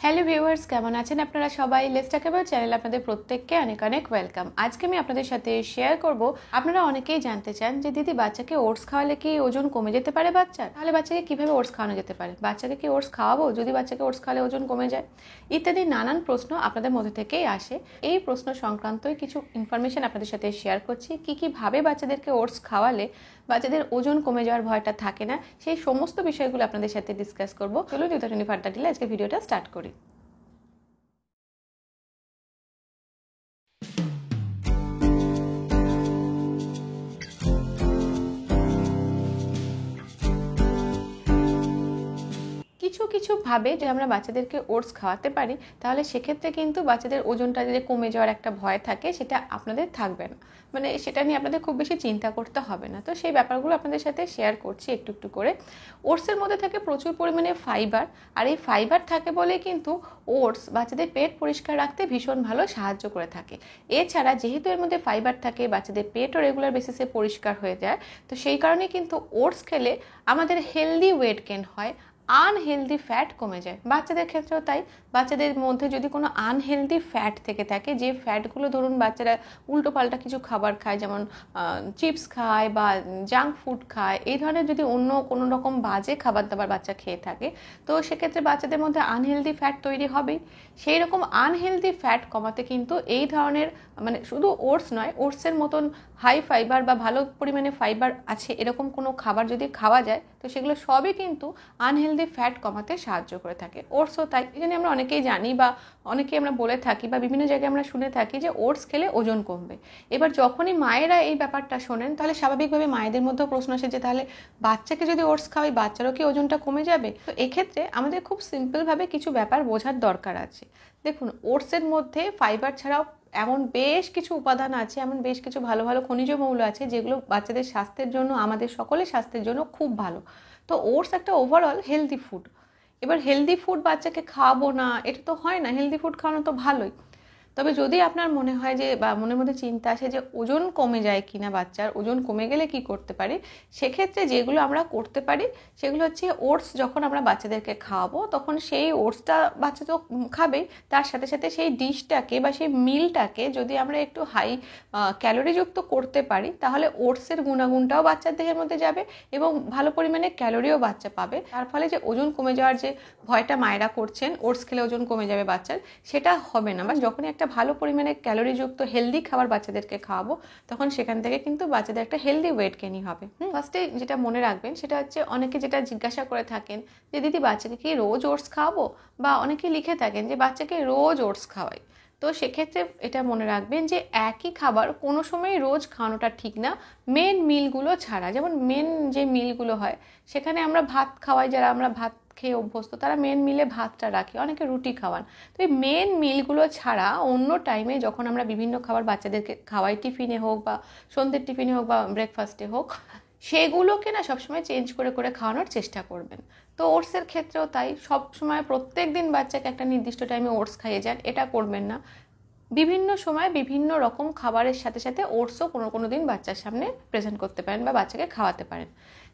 Hello viewers, কেমন আছেন আপনারা সবাই? লেটস টক অ্যাবাউট চ্যানেলে আপনাদের প্রত্যেককে অনেক অনেক ওয়েলকাম। আজকে আমি আপনাদের সাথে শেয়ার করব, আপনারা অনেকেই জানতে চান যে দিদি বাচ্চাকে ওটস খাওয়ালে কি ওজন কমে যেতে পারে বাচ্চার? তাহলে বাচ্চাকে কিভাবে ওটস খাওয়ানো যেতে পারে? বাচ্চাকে কি ওটস খাওয়াবো যদি বাচ্চাকে ওটস খাওয়ালে ওজন কমে যায়? ইত্যাদি নানান প্রশ্ন আপনাদের মধ্যে থেকেই আসে। এই প্রশ্ন সংক্রান্তই কিছু ইনফরমেশন আপনাদের সাথে শেয়ার করছি। কীভাবে বাচ্চাদেরকে ওটস খাওয়ালে বাচ্চাদের ওজন কমে যাওয়ার ভয়টা থাকে না, সেই সমস্ত বিষয়গুলো আপনাদের সাথে ডিসকাস করবো। চলুন উইদাউট এনি ফার্দার ডিলে আজকে ভিডিওটা স্টার্ট করি। কিছু ভাবে যে আমরা বাচ্চাদেরকে ওটস খাওয়াতে পারি, তাহলে সেক্ষেত্রে কিন্তু বাচ্চাদের ওজনটা যে কমে যাওয়ার একটা ভয় থাকে সেটা আপনাদের থাকবে না, মানে সেটা নিয়ে আপনাদের খুব বেশি চিন্তা করতে হবে না। তো সেই ব্যাপারগুলো আপনাদের সাথে শেয়ার করছি একটু একটু করে। ওটসের মধ্যে থাকে প্রচুর পরিমাণে ফাইবার, আর এই ফাইবার থাকে বলে কিন্তু ওটস বাচ্চাদের পেট পরিষ্কার রাখতে ভীষণ ভালো সাহায্য করে থাকে। এছাড়া যেহেতু এর মধ্যে ফাইবার থাকে, বাচ্চাদের পেটও রেগুলার বেসিসে পরিষ্কার হয়ে যায়, তো সেই কারণে কিন্তু ওটস খেলে আমাদের হেলদি ওয়েট গেইন হয়, আনহেলদি ফ্যাট কমে যায়। বাচ্চাদের ক্ষেত্রেও তাই। বাচ্চাদের মধ্যে যদি কোনো আনহেলদি ফ্যাট থেকে থাকে, যে ফ্যাটগুলো ধরুন বাচ্চারা উল্টোপাল্টা কিছু খাবার খায়, যেমন চিপস খায় বা জাঙ্ক ফুড খায়, এই ধরনের যদি অন্য কোনো রকম বাজে খাবার দাবার বাচ্চা খেয়ে থাকে, তো সেক্ষেত্রে বাচ্চাদের মধ্যে আনহেলদি ফ্যাট তৈরি হবেই। সেই রকম আনহেলদি ফ্যাট কমাতে কিন্তু এই ধরনের, মানে শুধু ওটস নয়, ওটসের মতন হাই ফাইবার বা ভালো পরিমাণে ফাইবার আছে এরকম কোনো খাবার যদি খাওয়া যায়, তো সেগুলো সবই কিন্তু আনহেলদি ফ্যাট কমাতে সাহায্য করে থাকে। ওটসও তাই। এই জন্য আমরা অনেকেই জানি বা অনেকেই আমরা বলে থাকি বা বিভিন্ন জায়গায় আমরা শুনে থাকি যে ওটস খেলে ওজন কমবে। এবার যখনই মায়েরা এই ব্যাপারটা শোনেন, তাহলে স্বাভাবিকভাবে মায়েদের মধ্যেও প্রশ্ন আসে যে তাহলে বাচ্চাকে যদি ওটস খাওয়াই, বাচ্চারও কি ওজনটা কমে যাবে? তো এক্ষেত্রে আমাদের খুব সিম্পলভাবে কিছু ব্যাপার বোঝার দরকার আছে। দেখুন, ওটসের মধ্যে ফাইবার ছাড়াও এমন বেশ কিছু উপাদান আছে, এমন বেশ কিছু ভালো ভালো খনিজ মৌল আছে যেগুলো বাচ্চাদের স্বাস্থ্যের জন্য, আমাদের সকলের স্বাস্থ্যের জন্য খুব ভালো। তো ওটস একটা ওভারঅল হেলদি ফুড। এবার হেলদি ফুড বাচ্চাকে খাওয়াবো না, এটা তো হয় না। হেলদি ফুড খাওয়ানো তো ভালোই, তবে যদি আপনার মনে হয় যে বা মনের মধ্যে চিন্তা আসে যে ওজন কমে যায় কিনা, বাচ্চার ওজন কমে গেলে কি করতে পারি, সেক্ষেত্রে যেগুলো আমরা করতে পারি সেগুলো হচ্ছে ওটস যখন আমরা বাচ্চাদেরকে খাওয়াবো, তখন সেই ওটসটা বাচ্চা তো খাবেই, তার সাথে সাথে সেই ডিশটাকে বা সেই মিলটাকে যদি আমরা একটু হাই ক্যালোরিযুক্ত করতে পারি, তাহলে ওটসের গুণাগুণটাও বাচ্চার দেহের মধ্যে যাবে এবং ভালো পরিমাণে ক্যালোরিও বাচ্চা পাবে। তার ফলে যে ওজন কমে যাওয়ার যে ভয়টা মায়েরা করছেন, ওটস খেলে ওজন কমে যাবে বাচ্চার, সেটা হবে না। বা যখনই একটা ভালো পরিমাণে ক্যালোরিযুক্ত হেলদি খাবার বাচ্চাদেরকে খাওয়াবো, তখন সেখান থেকে কিন্তু বাচ্চাদের একটা হেলদি ওয়েট গেইনই হবে। ফার্স্টে যেটা মনে রাখবেন সেটা হচ্ছে, অনেকে যেটা জিজ্ঞাসা করে থাকেন যে দিদি বাচ্চাকে কি রোজ ওটস খাওয়াবো, বা অনেকে লিখে থাকেন যে বাচ্চাকে রোজ ওটস খাওয়াই। তো সেক্ষেত্রে এটা মনে রাখবেন যে একই খাবার কোনো সময় রোজ খাওয়ানোটা ঠিক না, মেন মিলগুলো ছাড়া। যেমন মেন যে মিলগুলো হয়, সেখানে আমরা ভাত খাওয়াই, যারা আমরা ভাত খেয়ে অভ্যস্ত তারা মেন মিলে ভাতটা রাখে, অনেকে রুটি খাওয়ান। তো এই মেন মিলগুলো ছাড়া অন্য টাইমে যখন আমরা বিভিন্ন খাবার বাচ্চাদেরকে খাওয়াই, টিফিনে হোক বা সন্ধ্যের টিফিনে হোক বা ব্রেকফাস্টে হোক, সেগুলোকে না সবসময় চেঞ্জ করে করে খাওয়ানোর চেষ্টা করবেন। তো ওটসের ক্ষেত্রেও তাই, সবসময় প্রত্যেক দিন বাচ্চাকে একটা নির্দিষ্ট টাইমে ওটস খাইয়ে যান, এটা করবেন না। বিভিন্ন সময় বিভিন্ন রকম খাবারের সাথে সাথে ওটসও কোনো দিন বাচ্চার সামনে প্রেজেন্ট করতে পারেন বা বাচ্চাকে খাওয়াতে পারেন।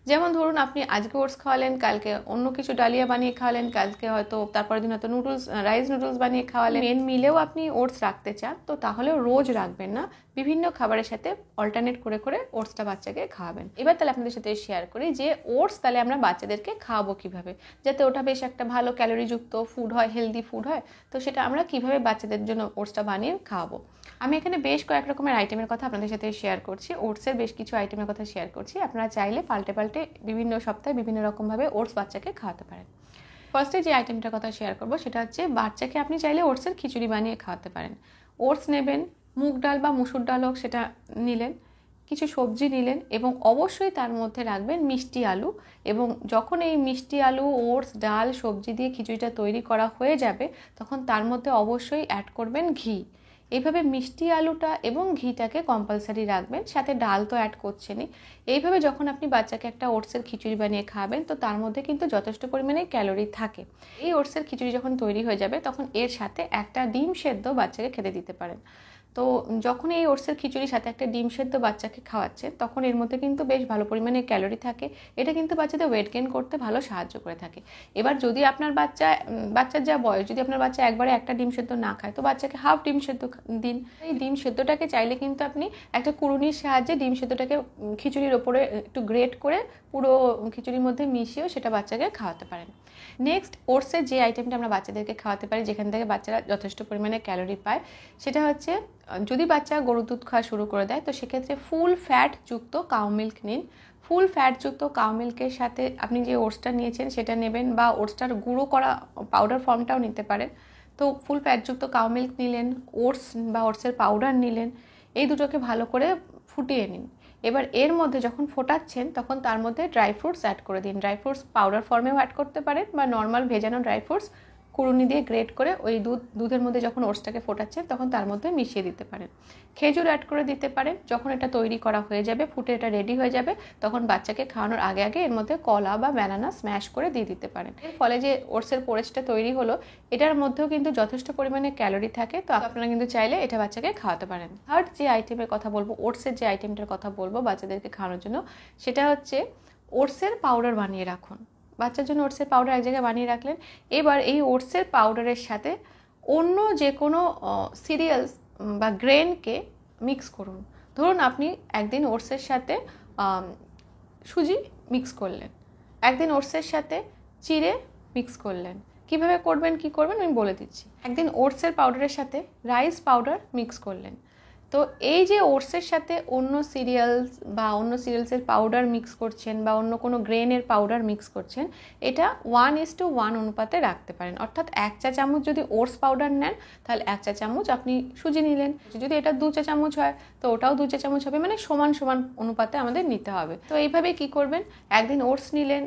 যেমন ধরুন, আপনি আজকে ওটস খাওয়ালেন, কালকে অন্য কিছু ডালিয়া বানিয়ে খাওয়ালেন, কালকে হয়তো তারপরের দিন হয়তো রাইস নুডলস বানিয়ে খাওয়ালেন। মেন মিলেও আপনি ওটস রাখতে চান, তো তাহলেও রোজ রাখবেন না, বিভিন্ন খাবারের সাথে অল্টারনেট করে করে ওটসটা বাচ্চাকে খাওয়াবেন। এবার তাহলে আপনাদের সাথে শেয়ার করি যে ওটস তাহলে আমরা বাচ্চাদেরকে খাওয়াবো কীভাবে, যাতে ওটা বেশ একটা ভালো ক্যালোরিযুক্ত ফুড হয়, হেলদি ফুড হয়। তো সেটা আমরা কীভাবে বাচ্চাদের জন্য ওটসটা বানিয়ে খাওয়াবো। আমি এখানে বেশ কয়েক রকমের আইটেমের কথা আপনাদের সাথে শেয়ার করছি, ওটসের বেশ কিছু আইটেমের কথা শেয়ার করছি। আপনারা চাইলে পাল্টে পাল্টে বিভিন্ন সপ্তাহে বিভিন্ন রকমভাবে ওটস বাচ্চাকে খাওয়াতে পারেন। ফার্স্টে যে আইটেমটার কথা শেয়ার করবো সেটা হচ্ছে, বাচ্চাকে আপনি চাইলে ওটসের খিচুড়ি বানিয়ে খাওয়াতে পারেন। ওটস নেবেন, মুগ ডাল বা মুসুর ডাল হোক সেটা নিলেন, কিছু সবজি নিলেন এবং অবশ্যই তার মধ্যে রাখবেন মিষ্টি আলু। এবং যখন এই মিষ্টি আলু, ওটস, ডাল, সবজি দিয়ে খিচুড়িটা তৈরি করা হয়ে যাবে, তখন তার মধ্যে অবশ্যই অ্যাড করবেন ঘি। এইভাবে মিষ্টি আলুটা এবং ঘিটাকে কম্পালসারি রাখবেন, সাথে ডাল তো অ্যাড করছেনই। এইভাবে যখন আপনি বাচ্চাকে একটা ওটসের খিচুড়ি বানিয়ে খাওয়াবেন, তো তার মধ্যে কিন্তু যথেষ্ট পরিমাণে ক্যালোরি থাকে। এই ওটসের খিচুড়ি যখন তৈরি হয়ে যাবে, তখন এর সাথে একটা ডিম সেদ্ধ বাচ্চাকে খেতে দিতে পারেন। তো যখন এই ওটসের খিচুড়ির সাথে একটা ডিম সেদ্ধ বাচ্চাকে খাওয়াচ্ছেন, তখন এর মধ্যে কিন্তু বেশ ভালো পরিমাণে ক্যালোরি থাকে। এটা কিন্তু বাচ্চাদের ওয়েট গেইন করতে ভালো সাহায্য করে থাকে। এবার যদি আপনার বাচ্চার যা বয়স, যদি আপনার বাচ্চা একবারে একটা ডিম সেদ্ধ না খায়, তো বাচ্চাকে হাফ ডিম সেদ্ধ দিন। এই ডিম সেদ্ধটাকে চাইলে কিন্তু আপনি একটা কুড়ুনির সাহায্যে ডিম সেদ্ধটাকে খিচুড়ির ওপরে একটু গ্রেট করে পুরো খিচুড়ির মধ্যে মিশিয়েও সেটা বাচ্চাকে খাওয়াতে পারেন। নেক্সট, ওটসের যে আইটেমটা আমরা বাচ্চাদেরকে খাওয়াতে পারি, যেখান থেকে বাচ্চারা যথেষ্ট পরিমাণে ক্যালোরি পায়, সেটা হচ্ছে যদি বাচ্চা গরুর দুধ খাওয়া শুরু করে দেয়, তো সেক্ষেত্রে ফুল ফ্যাট যুক্ত কাউ মিল্ক নিন। ফুল ফ্যাট যুক্ত কাউ মিল্কের সাথে আপনি যে ওটসটা নিয়েছেন সেটা নেবেন, বা ওটসটার গুঁড়ো করা পাউডার ফর্মটাও নিতে পারেন। তো ফুল ফ্যাট যুক্ত কাউ মিল্ক নিলেন, ওটস বা ওটসের পাউডার নিলেন, এই দুটোকে ভালো করে ফুটিয়ে নিন। এবার এর মধ্যে যখন ফোটাচ্ছেন তখন তার মধ্যে ড্রাই ফ্রুটস অ্যাড করে দিন। ড্রাই ফ্রুটস পাউডার ফর্মেও অ্যাড করতে পারেন, বা নর্মাল ভেজানো ড্রাই ফ্রুটস কুড়ুনি দিয়ে গ্রেট করে ওই দুধের মধ্যে যখন ওটসটাকে ফোটাচ্ছেন তখন তার মধ্যে মিশিয়ে দিতে পারেন। খেজুর অ্যাড করে দিতে পারেন। যখন এটা তৈরি করা হয়ে যাবে, ফুটে এটা রেডি হয়ে যাবে, তখন বাচ্চাকে খাওয়ানোর আগে আগে এর মধ্যে কলা বা ব্যানানা স্ম্যাশ করে দিয়ে দিতে পারেন। এর ফলে যে ওটসের পোরেজটা তৈরি হলো, এটার মধ্যেও কিন্তু যথেষ্ট পরিমাণে ক্যালোরি থাকে। তো আপনারা কিন্তু চাইলে এটা বাচ্চাকে খাওয়াতে পারেন। থার্ড যে আইটেমের কথা বলবো, ওটসের যে আইটেমটার কথা বলবো বাচ্চাদেরকে খাওয়ানোর জন্য, সেটা হচ্ছে ওটসের পাউডার বানিয়ে রাখুন। বাচ্চার জন্য ওটসের পাউডার এক জায়গায় বানিয়ে রাখলেন। এবার এই ওটসের পাউডারের সাথে অন্য যে কোনো সিরিয়ালস বা গ্রেনকে মিক্স করুন। ধরুন আপনি একদিন ওটসের সাথে সুজি মিক্স করলেন, একদিন ওটসের সাথে চিড়ে মিক্স করলেন। কিভাবে করবেন, কি করবেন আমি বলে দিচ্ছি। একদিন ওটসের পাউডারের সাথে রাইস পাউডার মিক্স করলেন। তো এই যে ওটসের সাথে অন্য সিরিয়ালসের পাউডার মিক্স করছেন, বা অন্য কোনো গ্রেনের পাউডার মিক্স করছেন, এটা 1:1 অনুপাতে রাখতে পারেন। অর্থাৎ 1 চা চামচ যদি ওটস পাউডার নেন, তাহলে 1 চা চামচ আপনি সুজি নিলেন। যদি এটা 2 চা চামচ হয়, তো ওটাও 2 চা চামচ হবে। মানে সমান সমান অনুপাতে আমাদের নিতে হবে। তো এইভাবে কি করবেন, একদিন ওটস নিলেন,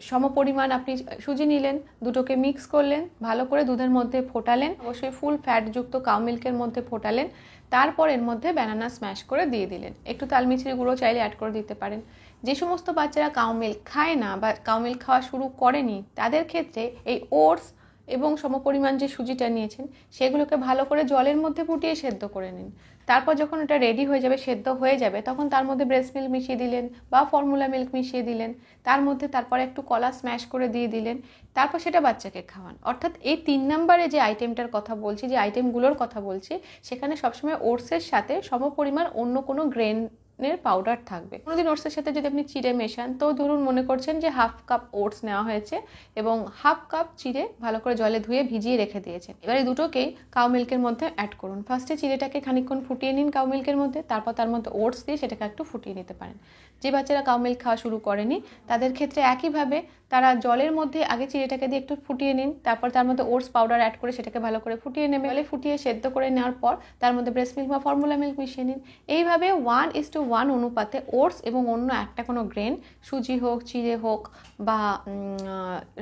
সমপরিমাণ আপনি সুজি নিলেন, দুটোকে মিক্স করলেন, ভালো করে দুধের মধ্যে ফোটালেন, অবশ্যই ফুল ফ্যাট যুক্ত কাউ মিল্কের মধ্যে ফোটালেন। তারপর এর মধ্যে ব্যানানা স্ম্যাশ করে দিয়ে দিলেন। একটু তালমিছরি গুঁড়ো চাইলে অ্যাড করে দিতে পারেন। যে সমস্ত বাচ্চারা কাউ মিল্ক খায় না বা কাউ মিল্ক খাওয়া শুরু করেনি, তাদের ক্ষেত্রে এই ওটস এবং সমপরিমাণ যে সুজিটা নিয়েছেন সেগুলোকে ভালো করে জলের মধ্যে ফুটিয়ে সেদ্ধ করে নিন। তারপর যখন এটা রেডি হয়ে যাবে, সেদ্ধ হয়ে যাবে, তখন তার মধ্যে ব্রেস্ট মিল্ক মিশিয়ে দিলেন বা ফর্মুলা মিল্ক মিশিয়ে দিলেন। তার মধ্যে তারপরে একটু কলা স্ম্যাশ করে দিয়ে দিলেন। তারপর সেটা বাচ্চাকে খাওয়ান। অর্থাৎ এই 3 নম্বরে যে আইটেমটার কথা বলছি, যে আইটেমগুলোর কথা বলছি, সেখানে সবসময় ওটসের সাথে সমপরিমাণ অন্য কোনো গ্রেনের পাউডার থাকবে। কোনোদিন ওটসের সাথে যদি আপনি চিড়ে মেশান, তো ধরুন মনে করছেন যে 1/2 কাপ ওটস নেওয়া হয়েছে এবং 1/2 কাপ চিড়ে ভালো করে জলে ধুয়ে ভিজিয়ে রেখে দিয়েছেন। এবার এই দুটোকেই কাউ মিল্কের মধ্যে অ্যাড করুন। ফার্স্টে চিড়েটাকে খানিকক্ষণ ফুটিয়ে নিন কাউ মিল্কের মধ্যে, তারপর তার মধ্যে ওটস দিয়ে সেটাকে একটু ফুটিয়ে নিতে পারেন। যে বাচ্চারা কাউ মিল্ক খাওয়া শুরু করেনি, তাদের ক্ষেত্রে একইভাবে তারা জলের মধ্যে আগে চিড়েটাকে দিয়ে একটু ফুটিয়ে নিন, তারপর তার মধ্যে ওটস পাউডার অ্যাড করে সেটাকে ভালো করে ফুটিয়ে নেবে। জলে ফুটিয়ে সেদ্ধ করে নেওয়ার পর তার মধ্যে ব্রেস্ট মিল্ক বা ফর্মুলা মিল্ক মিশিয়ে নিন। এইভাবে 1:1 অনুপাতে ওটস এবং অন্য একটা কোনো গ্রেন, সুজি হোক, চিড়ে হোক বা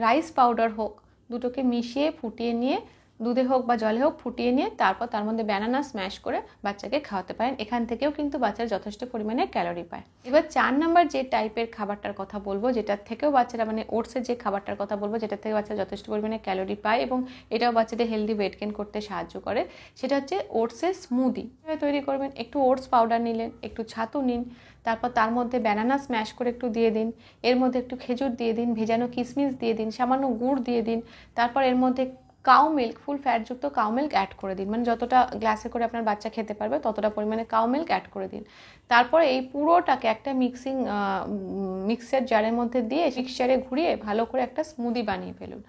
রাইস পাউডার হোক, দুটোকে মিশিয়ে ফুটিয়ে নিয়ে, দুধে হোক বা জলে হোক ফুটিয়ে নিয়ে, তারপর তার মধ্যে ব্যানানা স্ম্যাশ করে বাচ্চাকে খাওয়াতে পারেন। এখান থেকেও কিন্তু বাচ্চারা যথেষ্ট পরিমাণে ক্যালোরি পায়। এবার 4 নম্বর যে টাইপের খাবারটার কথা বলবো, যেটার থেকেও বাচ্চারা, মানে ওটসের যে খাবারটার কথা বলবো, যেটার থেকে বাচ্চারা যথেষ্ট পরিমাণে ক্যালোরি পায় এবং এটাও বাচ্চাদের হেলদি ওয়েট গেইন করতে সাহায্য করে, সেটা হচ্ছে ওটসের স্মুদি। তৈরি করবেন, একটু ওটস পাউডার নিলেন, একটু ছাতু নিন, তারপর তার মধ্যে ব্যানানা স্ম্যাশ করে একটু দিয়ে দিন, এর মধ্যে একটু খেজুর দিয়ে দিন, ভেজানো কিশমিশ দিয়ে দিন, সামান্য গুড় দিয়ে দিন, তারপর এর মধ্যে কাউ মিল্ক, ফুল ফ্যাট যুক্ত কাউ মিল্ক অ্যাড করে দিন। মানে যতটা গ্লাসে করে আপনার বাচ্চা খেতে পারবে ততটা পরিমাণে কাউ মিল্ক অ্যাড করে দিন। তারপরে এই পুরোটাকে একটা মিক্সার জারের মধ্যে দিয়ে মিক্সচারে ঘুরিয়ে ভালো করে একটা স্মুদি বানিয়ে ফেলুন।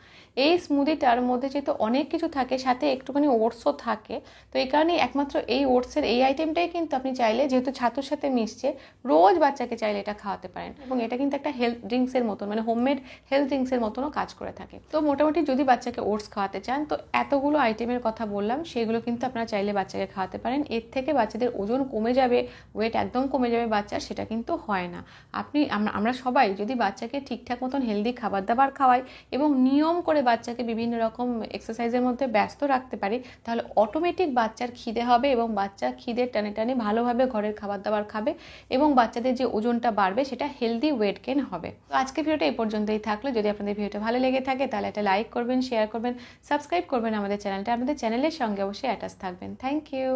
এই স্মুদিটার মধ্যে যেহেতু অনেক কিছু থাকে, সাথে একটুখানি ওটসও থাকে, তো এই কারণেই একমাত্র এই ওটসের এই আইটেমটাই কিন্তু আপনি চাইলে, যেহেতু ছাতুর সাথে মিশছে, রোজ বাচ্চাকে চাইলে এটা খাওয়াতে পারেন। এবং এটা কিন্তু একটা হেলথ ড্রিঙ্কসের মতন, মানে হোমমেড হেলথ ড্রিঙ্কসের মতনও কাজ করে থাকে। তো মোটামুটি যদি বাচ্চাকে ওটস খাওয়াতে চান, তো এতগুলো আইটেমের কথা বললাম, সেগুলো কিন্তু আপনারা চাইলে বাচ্চাকে খাওয়াতে পারেন। এর থেকে বাচ্চাদের ওজন কমে যাবে, ওয়েট একদম কমে যাবে বাচ্চার, সেটা কিন্তু হয় না। আমরা সবাই যদি বাচ্চাকে ঠিকঠাক মতন হেলদি খাবার দাবার খাওয়াই এবং নিয়ম করে বাচ্চাকে বিভিন্ন রকম এক্সারসাইজের মধ্যে ব্যস্ত রাখতে পারি, তাহলে অটোমেটিক বাচ্চার খিদে হবে এবং বাচ্চা খিদের টানে টানে ভালোভাবে ঘরের খাবার দাবার খাবে এবং বাচ্চাদের যে ওজনটা বাড়বে সেটা হেলদি ওয়েট গেইন হবে। তো আজকে ভিডিওটা এই পর্যন্তই থাকলো। যদি আপনাদের ভিডিওটা ভালো লেগে থাকে তাহলে একটা লাইক করবেন, শেয়ার করবেন, সাবস্ক্রাইব করবেন আমাদের চ্যানেলটা। আমাদের চ্যানেলের সঙ্গে অবশ্যই অ্যাটাচ থাকবেন। Thank you.